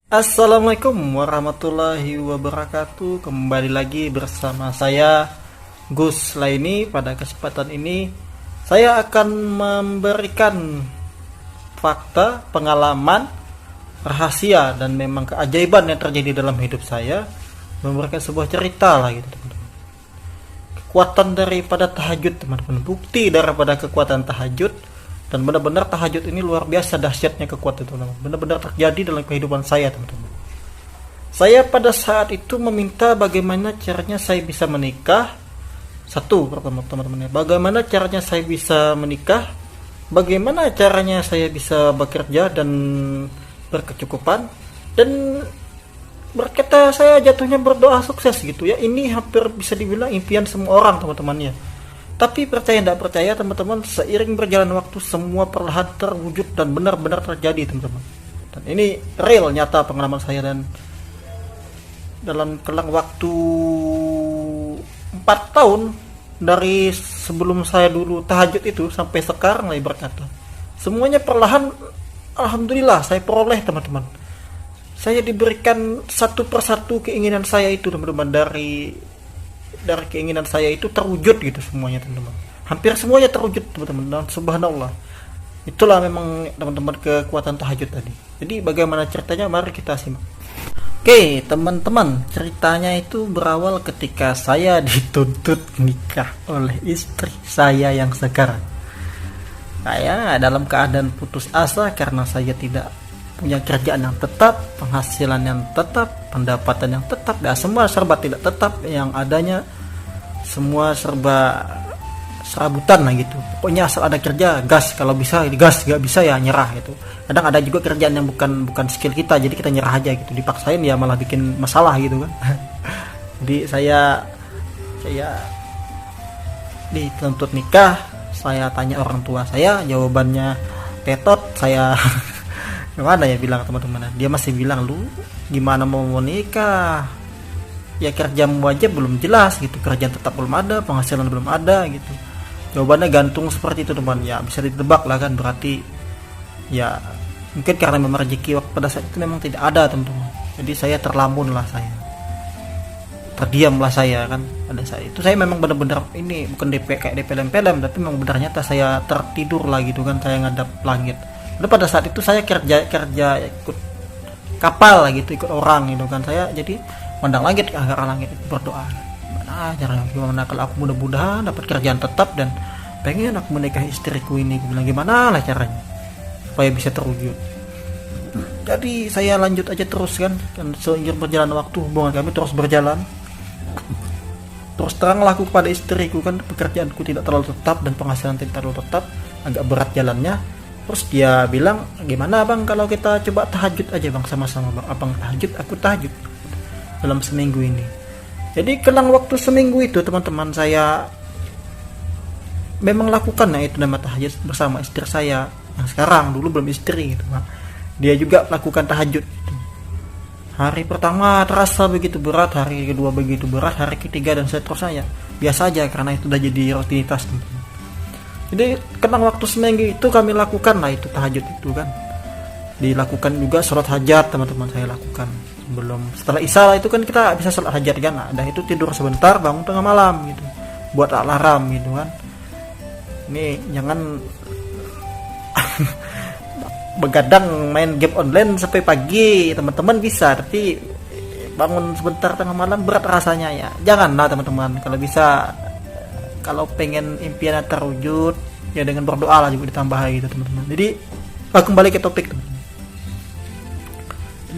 Assalamualaikum warahmatullahi wabarakatuh. Kembali lagi bersama saya Gus Laini. Pada kesempatan ini saya akan memberikan fakta, pengalaman, rahasia dan memang keajaiban yang terjadi dalam hidup saya. Memberikan sebuah cerita lah gitu teman-teman. Kekuatan daripada tahajud teman-teman. Bukti daripada kekuatan tahajud. Dan benar-benar tahajud ini luar biasa dahsyatnya kekuatan teman-teman. Benar-benar terjadi dalam kehidupan saya teman-teman. Saya pada saat itu meminta bagaimana caranya saya bisa menikah. Satu pertama teman-teman, bagaimana caranya saya bisa menikah, bagaimana caranya saya bisa bekerja dan berkecukupan, dan berkata saya jatuhnya berdoa sukses gitu ya. Ini hampir bisa dibilang impian semua orang teman-temannya. Tapi percaya tidak percaya teman-teman, seiring berjalan waktu semua perlahan terwujud dan benar-benar terjadi teman-teman. Dan ini real nyata pengalaman saya, dan dalam kelang waktu 4 tahun dari sebelum saya dulu tahajud itu sampai sekarang lah berkata, semuanya perlahan alhamdulillah saya peroleh teman-teman. Saya diberikan satu persatu keinginan saya itu teman-teman, dari keinginan saya itu terwujud gitu semuanya teman-teman. Hampir semuanya terwujud teman-teman, dan subhanallah. Itulah memang teman-teman kekuatan tahajud tadi. Jadi bagaimana ceritanya, mari kita simak. Oke teman-teman, ceritanya itu berawal ketika saya dituntut nikah oleh istri saya yang sekarang. Saya dalam keadaan putus asa karena saya tidak punya kerjaan yang tetap, penghasilan yang tetap, pendapatan yang tetap, dan semua serba tidak tetap, yang adanya semua serba serabutan lah gitu. Pokoknya asal ada kerja, gas, kalau bisa gas, gak bisa ya nyerah gitu. Kadang ada juga kerjaan yang bukan skill kita, jadi kita nyerah aja gitu. Dipaksain ya malah bikin masalah gitu kan. Jadi saya dituntut nikah. Saya tanya orang tua saya, jawabannya tetot. Saya gimana ya bilang teman-teman, dia masih bilang, lu gimana mau nikah, ya kerjamu aja belum jelas gitu, kerjaan tetap belum ada, penghasilan belum ada gitu. Jawabannya gantung seperti itu teman. Ya bisa ditebak lah kan, berarti ya mungkin karena memang rezeki waktu pada saat itu memang tidak ada teman-teman. Jadi saya terlamun lah, saya terdiam lah saya kan. Pada saat itu saya memang benar-benar ini bukan DP kayak DP lem-pelem, tapi memang benar nyata saya tertidur lah gitu kan, saya ngadap langit. Lalu pada saat itu saya kerja ikut kapal lah gitu, ikut orang gitu kan. Saya jadi mandang langit, ke arah langit, berdoa, gimana kalau aku mudah-mudahan dapat kerjaan tetap dan pengen aku menikahi istriku ini. Aku bilang gimana lah caranya supaya bisa terwujud. Jadi saya lanjut aja terus kan, dan seiring berjalan waktu hubungan kami terus berjalan. Terus terang laku kepada istriku kan, pekerjaanku tidak terlalu tetap dan penghasilan tidak terlalu tetap, agak berat jalannya. Terus dia bilang, gimana bang kalau kita coba tahajud aja bang, sama-sama bang, abang tahajud, aku tahajud dalam seminggu ini. Jadi kelang waktu seminggu itu teman-teman, saya memang lakukan ya itu nama tahajud bersama istri saya yang sekarang, dulu belum istri gitu bang. Dia juga lakukan tahajud gitu. Hari pertama terasa begitu berat, hari kedua begitu berat, hari ketiga dan seterusnya ya biasa aja karena itu udah jadi rutinitas teman-teman. Jadi kenang waktu seminggu itu kami lakukan lah itu tahajud itu kan. Dilakukan juga sholat hajat teman-teman, saya lakukan setelah isya itu kan kita bisa sholat hajat kan. Nah, itu tidur sebentar, bangun tengah malam gitu, buat alarm gitu kan. Ini jangan begadang main game online sampai pagi teman-teman bisa, tapi bangun sebentar tengah malam berat rasanya ya. Janganlah teman-teman, kalau bisa, kalau pengen impian terwujud ya dengan berdoa lah juga ditambah gitu teman-teman. Jadi kembali ke topik teman-teman.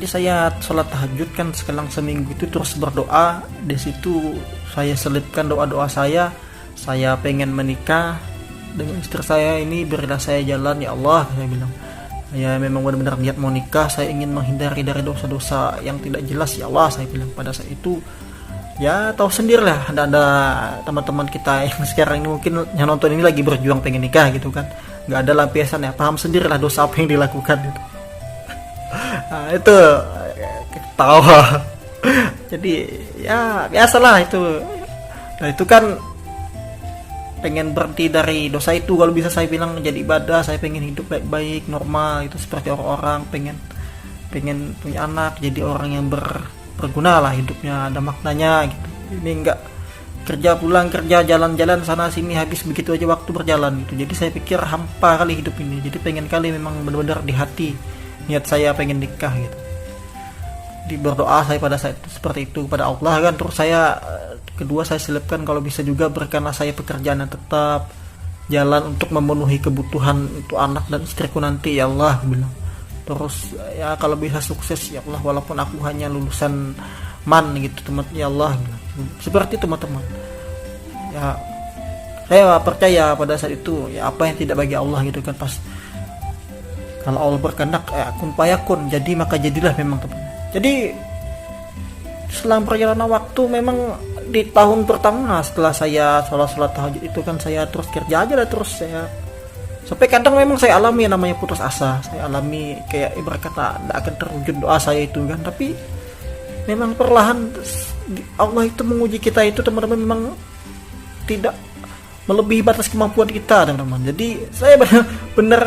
Jadi saya sholat tahajud kan sekelang seminggu itu terus berdoa. Di situ saya selipkan doa-doa saya pengen menikah dengan istri saya ini, berilah saya jalan ya Allah, saya bilang. Ya memang benar-benar niat mau nikah, saya ingin menghindari dari dosa-dosa yang tidak jelas ya Allah, saya bilang pada saat itu. Ya tahu sendiri lah, ada teman-teman kita yang sekarang ini mungkin yang nonton ini lagi berjuang pengen nikah gitu kan, nggak ada lampiasan ya, paham sendiri lah dosa apa yang dilakukan gitu. Nah, itu ketawa. Jadi ya biasalah itu. Nah itu kan pengen berhenti dari dosa itu, kalau bisa saya bilang jadi ibadah. Saya pengen hidup baik-baik, normal itu seperti orang-orang, pengen pengen punya anak, jadi orang yang berguna lah hidupnya, ada maknanya gitu. Ini enggak kerja pulang kerja jalan-jalan sana sini habis begitu aja waktu berjalan gitu. Jadi saya pikir hampa kali hidup ini. Jadi pengen kali memang benar-benar di hati niat saya pengen nikah gitu. Di berdoa saya pada saat itu seperti itu kepada Allah kan. Terus saya kedua saya selipkan kalau bisa juga berikanlah saya pekerjaan yang tetap, jalan untuk memenuhi kebutuhan untuk anak dan istriku nanti ya Allah bilang. Terus ya kalau bisa sukses ya Allah, walaupun aku hanya lulusan man gitu teman ya Allah bilang. Seperti teman-teman ya, saya percaya pada saat itu ya apa yang tidak bagi Allah gitu kan, pas kalau Allah berkehendak ya kun fayakun, jadi maka jadilah memang teman. Jadi selang perjalanan waktu memang di tahun pertama setelah saya sholat tahajud itu kan saya terus kerja aja lah, terus saya sampai kadang memang saya alami yang namanya putus asa, saya alami kayak ibarat kata tidak akan terwujud doa saya itu kan. Tapi memang perlahan Allah itu menguji kita itu teman-teman, memang tidak melebihi batas kemampuan kita teman-teman. Jadi saya benar-benar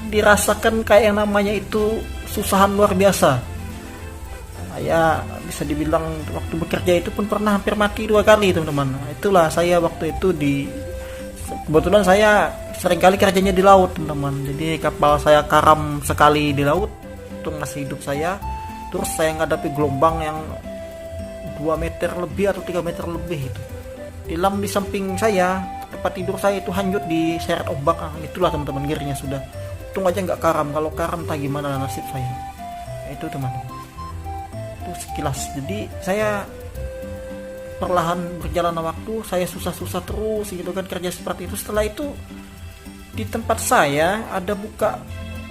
dirasakan kayak yang namanya itu susahan luar biasa. Saya bisa dibilang waktu bekerja itu pun pernah hampir mati 2 kali teman-teman. Nah, itulah saya waktu itu kebetulan saya seringkali kerjanya di laut teman-teman. Jadi kapal saya karam sekali di laut untuk ngasih hidup saya. Terus saya menghadapi gelombang yang 2 meter lebih atau 3 meter lebih itu. Tilam di samping saya, tempat tidur saya itu hanyut di seret ombak. Itulah teman-teman, ngirinya sudah. Untung aja nggak karam. Kalau karam tak gimana nasib saya. Itu teman-teman. Sekilas. Jadi saya perlahan berjalan waktu, saya susah-susah terus gitu kan kerja seperti itu. Setelah itu di tempat saya ada buka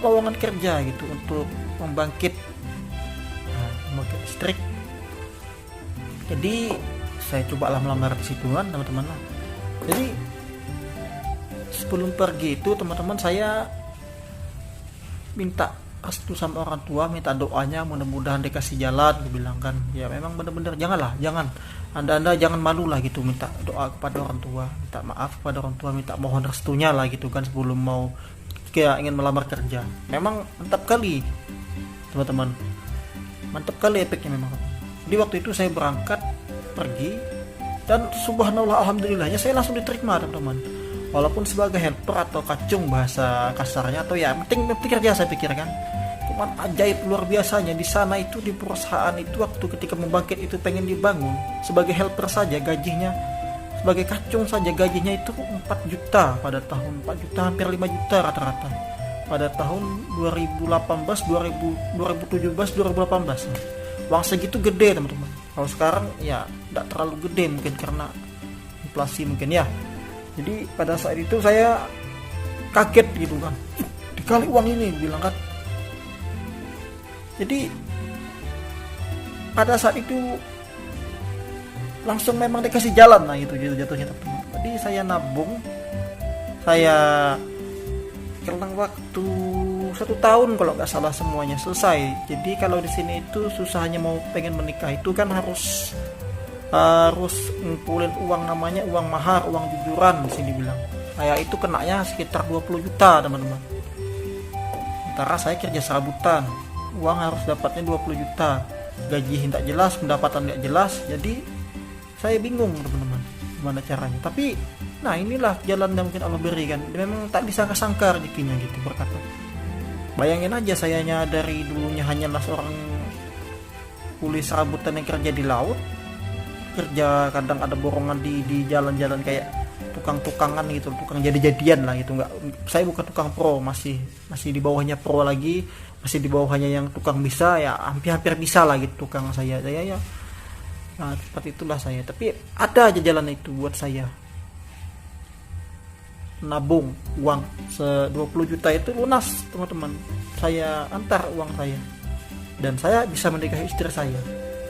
lowongan kerja gitu untuk membangkit listrik. Jadi saya coba melamar di situ kan teman-teman. Jadi sebelum pergi itu teman-teman saya minta restu sama orang tua, minta doanya mudah-mudahan dikasih jalan. Gue bilang kan ya memang benar-benar jangan anda jangan malu lah gitu, minta doa kepada orang tua, minta maaf kepada orang tua, minta mohon restunya lah gitu kan sebelum mau kayak ingin melamar kerja. Memang mantap kali teman-teman, mantap kali efeknya memang. Di waktu itu saya berangkat pergi dan subhanallah alhamdulillahnya saya langsung diterima teman-teman, walaupun sebagai helper atau kacung bahasa kasarnya, atau ya penting kerja saya pikir kan. Cuman ajaib luar biasanya di sana itu, di perusahaan itu waktu ketika membangkit itu pengen dibangun, sebagai helper saja gajinya, sebagai kacung saja gajinya itu 4 juta pada tahun, 4 juta hampir 5 juta rata-rata pada tahun 2017 2018. Uang segitu gede teman-teman. Kalau sekarang ya tidak terlalu gede mungkin karena inflasi mungkin ya. Jadi pada saat itu saya kaget gitu kan, dikali uang ini bilang kan. Jadi pada saat itu langsung memang dikasih jalan lah itu jatuhnya teman-teman. Jadi saya nabung, saya kelang waktu 1 tahun kalau nggak salah semuanya selesai. Jadi kalau di sini itu susahnya mau pengen menikah itu kan harus ngumpulin uang, namanya uang mahar, uang jujuran di sini bilang. Saya itu kenanya sekitar 20 juta teman-teman. Sementara saya kerja serabutan, uang harus dapatnya 20 juta. Gaji tidak jelas, pendapatan tidak jelas. Jadi saya bingung teman-teman gimana caranya. Tapi nah inilah jalan yang mungkin Allah berikan. Memang tak disangka-sangka rezekinya gitu berkata. Bayangin aja sayanya dari dulunya hanyalah seorang kuli serabutan yang kerja di laut, kerja kadang ada borongan di jalan-jalan kayak tukang-tukangan gitu, tukang jadi-jadian lah gitu. Enggak, saya bukan tukang pro, masih di bawahnya pro lagi, masih di bawahnya yang tukang bisa ya, hampir bisa lah gitu tukang saya ya. Nah seperti itulah saya. Tapi ada aja jalan itu buat saya nabung uang 20 juta itu lunas teman-teman. Saya antar uang saya dan saya bisa menikahi istri saya.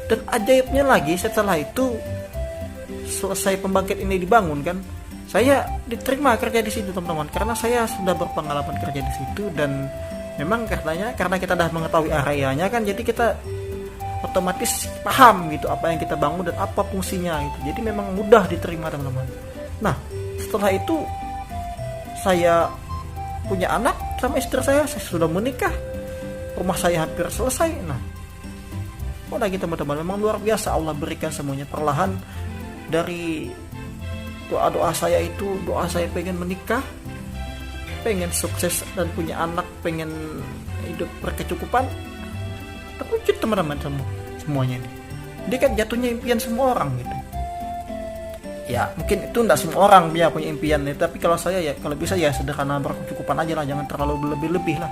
Dan ajaibnya lagi setelah itu selesai pembangkit ini dibangun kan, saya diterima kerja di situ teman-teman, karena saya sudah berpengalaman kerja di situ. Dan memang karena kita sudah mengetahui areanya kan, jadi kita otomatis paham gitu apa yang kita bangun dan apa fungsinya gitu. Jadi memang mudah diterima teman-teman. Nah setelah itu saya punya anak sama istri saya sudah menikah. rumah saya hampir selesai. Nah, udah gitu teman-teman, memang luar biasa Allah berikan semuanya perlahan. Dari doa-doa saya itu, doa saya pengen menikah, pengen sukses dan punya anak, pengen hidup berkecukupan, terwujud teman-teman semuanya ini. Ini kan jatuhnya impian semua orang gitu. Ya mungkin itu enggak semua orang dia punya impian nih, tapi kalau saya ya kalau bisa ya sederhana berkecukupan aja lah, jangan terlalu berlebih-lebih lah.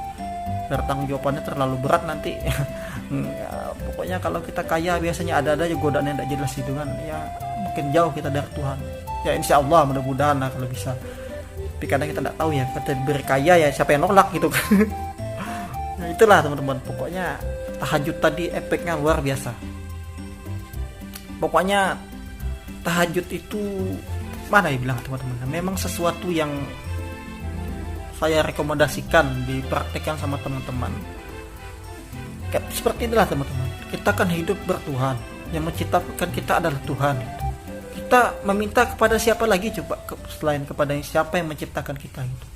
Bertanggung jawabannya terlalu berat nanti. Ya, pokoknya kalau kita kaya biasanya ada aja godaan yang tidak jelas itu kan. Ya mungkin jauh kita dari Tuhan. Ya insya Allah mudah-mudahan lah kalau bisa. Tapi kadang kita tidak tahu ya, kita diberi kaya ya siapa yang nolak gitu kan. Nah itulah teman-teman, pokoknya tahajud tadi efeknya luar biasa. Pokoknya tahajud itu mana ya bilang teman-teman, memang sesuatu yang saya rekomendasikan dipraktekkan sama teman-teman. Seperti itulah teman-teman, kita kan hidup bertuhan, yang menciptakan kita adalah Tuhan. Kita meminta kepada siapa lagi coba selain kepada siapa yang menciptakan kita gitu.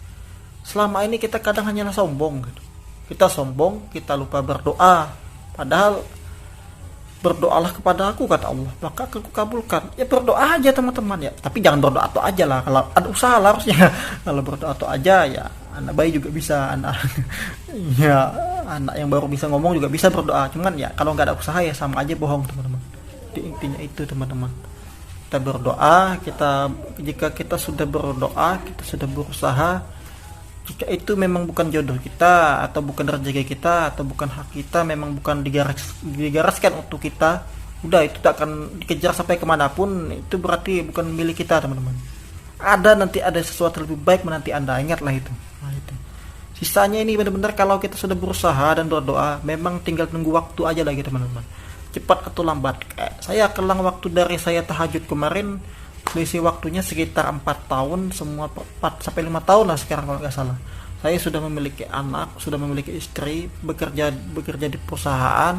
Selama ini kita kadang hanyalah sombong gitu. Kita sombong, kita lupa berdoa. Padahal berdoalah kepada aku kata Allah, maka aku kabulkan. Ya berdoa aja teman-teman ya, tapi jangan berdoa atau aja lah. Kalau ada usaha lah harusnya. Kalau berdoa atau aja ya anak bayi juga bisa, anak ya anak yang baru bisa ngomong juga bisa berdoa. Cuman ya kalau nggak ada usaha ya sama aja bohong teman-teman. Jadi intinya itu teman-teman. Kita berdoa, jika kita sudah berdoa, kita sudah berusaha, jika itu memang bukan jodoh kita atau bukan rezeki kita atau bukan hak kita, memang bukan digariskan untuk kita, udah itu tak akan dikejar sampai kemanapun, itu berarti bukan milik kita teman-teman. Nanti ada sesuatu lebih baik menanti Anda, ingatlah itu. Nah, itu sisanya ini benar-benar kalau kita sudah berusaha dan berdoa, memang tinggal tunggu waktu aja lagi teman-teman, cepat atau lambat. Saya kelang waktu dari saya tahajud kemarin, selisih waktunya sekitar 4 tahun, semua 4 sampai 5 tahun lah sekarang kalau nggak salah. Saya sudah memiliki anak, sudah memiliki istri, bekerja di perusahaan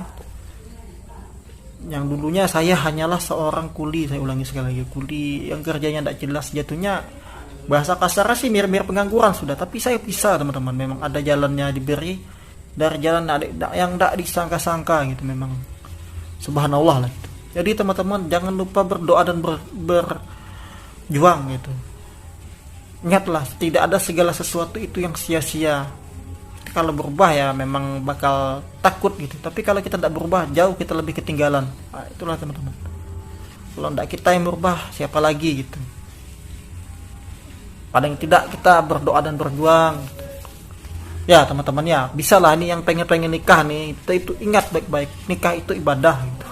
yang dulunya saya hanyalah seorang kuli. Saya ulangi sekali lagi, kuli yang kerjanya tidak jelas, jatuhnya bahasa kasarnya sih mirip-mirip pengangguran sudah. Tapi saya bisa teman-teman, memang ada jalannya diberi, dari jalan yang tidak disangka-sangka gitu, memang subhanallah lah gitu. Jadi teman-teman jangan lupa berdoa dan berjuang gitu. Ingatlah, tidak ada segala sesuatu itu yang sia-sia. Kalau berubah ya memang bakal takut gitu. Tapi kalau kita tidak berubah, jauh kita lebih ketinggalan. Nah, itulah teman-teman. Kalau tidak kita yang berubah, siapa lagi gitu. Paling tidak kita berdoa dan berjuang gitu. Ya teman-teman ya, bisa lah ini yang pengen nikah nih, itu ingat baik-baik, nikah itu ibadah gitu.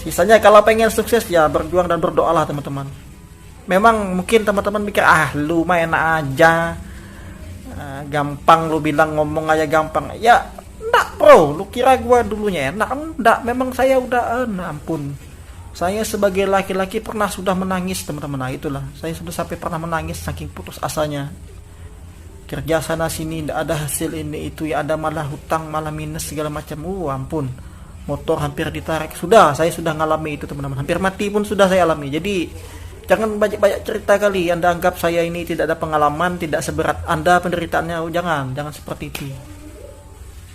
Sisanya kalau pengen sukses ya berjuang dan berdoalah teman-teman. Memang mungkin teman-teman mikir lu mah enak aja, gampang lu bilang ngomong aja gampang. Ya enggak bro, lu kira gua dulunya enak? Enggak, memang saya udah ampun. Saya sebagai laki-laki pernah sudah menangis teman-teman. Nah itulah, saya sudah sampai pernah menangis saking putus asanya. Kerja sana sini tidak ada hasil, ini itu ya ada malah hutang, malah minus segala macam. Ampun, motor hampir ditarik, saya sudah ngalami itu teman-teman, hampir mati pun sudah saya alami. Jadi jangan banyak cerita kali Anda anggap saya ini tidak ada pengalaman, tidak seberat Anda penderitaannya. Jangan seperti itu.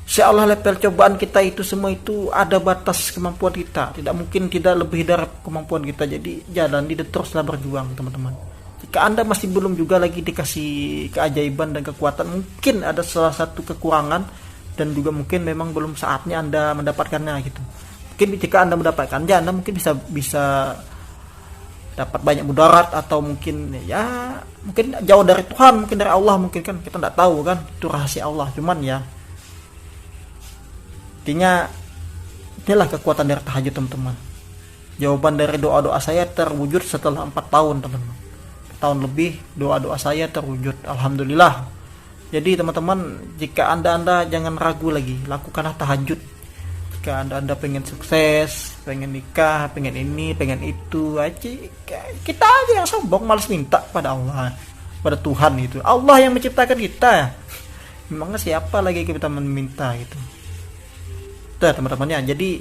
Insya Allah level cobaan kita itu semua itu ada batas kemampuan kita, tidak mungkin tidak lebih dari kemampuan kita. Jadi jalan teruslah berjuang teman-teman. Jika Anda masih belum juga lagi dikasih keajaiban dan kekuatan, mungkin ada salah satu kekurangan dan juga mungkin memang belum saatnya Anda mendapatkannya gitu. Mungkin jika Anda mendapatkannya, Anda mungkin bisa dapat banyak mudarat, atau mungkin ya mungkin jauh dari Tuhan, mungkin dari Allah, mungkin kan kita tidak tahu kan, itu rahasia Allah. Cuman ya intinya inilah kekuatan dari tahajud teman-teman. Jawaban dari doa-doa saya terwujud setelah 4 tahun teman-teman. Tahun lebih doa-doa saya terwujud, alhamdulillah. Jadi teman-teman, jika anda jangan ragu lagi, lakukanlah tahajud. Jika anda pengen sukses, pengen nikah, pengen ini, pengen itu aja, kita aja yang sombong, malas minta pada Allah, pada Tuhan itu. Allah yang menciptakan kita, memangnya siapa lagi kita meminta gitu. Tuh teman-temannya, jadi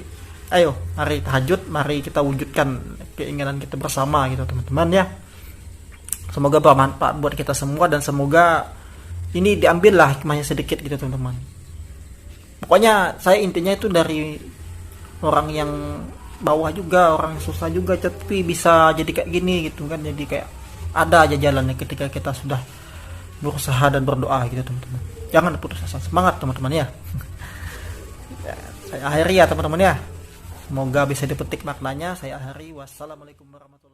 ayo mari tahajud, mari kita wujudkan keinginan kita bersama gitu teman-teman ya. Semoga bermanfaat buat kita semua, dan semoga ini diambillah hikmahnya sedikit gitu teman-teman. Pokoknya saya intinya itu dari orang yang bawah juga, orang susah juga, tapi bisa jadi kayak gini gitu kan. Jadi kayak ada aja jalannya ketika kita sudah berusaha dan berdoa gitu teman-teman. Jangan putus asa, semangat teman-teman ya. Ya, saya akhiri ya teman-teman ya. Semoga bisa dipetik maknanya. Saya akhiri. Wassalamualaikum warahmatullahi wabarakatuh.